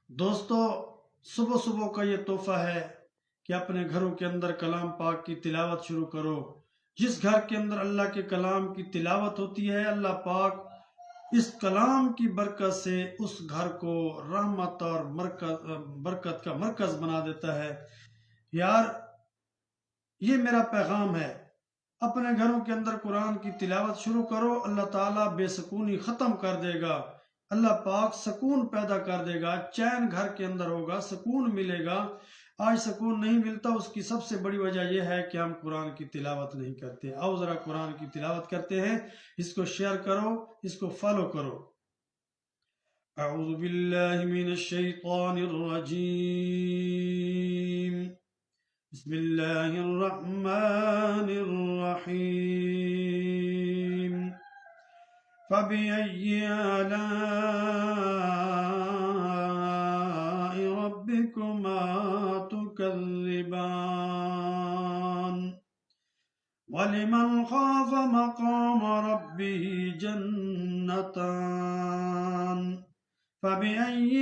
دوستو، صبح صبح کا یہ تحفہ ہے کہ اپنے گھروں کے اندر کلام پاک کی تلاوت شروع کرو۔ جس گھر کے اندر اللہ کے کلام کی تلاوت ہوتی ہے، اللہ پاک اس کلام کی برکت سے اس گھر کو رحمت اور برکت کا مرکز بنا دیتا ہے۔ یار، یہ میرا پیغام ہے، اپنے گھروں کے اندر قرآن کی تلاوت شروع کرو، اللہ تعالیٰ بے سکونی ختم کر دے گا، اللہ پاک سکون پیدا کر دے گا، چین گھر کے اندر ہوگا، سکون ملے گا۔ آج سکون نہیں ملتا، اس کی سب سے بڑی وجہ یہ ہے کہ ہم قرآن کی تلاوت نہیں کرتے۔ آؤ ذرا قرآن کی تلاوت کرتے ہیں، اس کو شیئر کرو، اس کو فالو کرو۔ اعوذ باللہ من الشیطان الرجیم، بسم اللہ الرحمن الرحیم، فَبِأَيِّ آلَاءِ رَبِّكُمَا تُكَذِّبَانِ وَلِمَنْ خَافَ مَقَامَ رَبِّهِ جَنَّتَانِ فَبِأَيِّ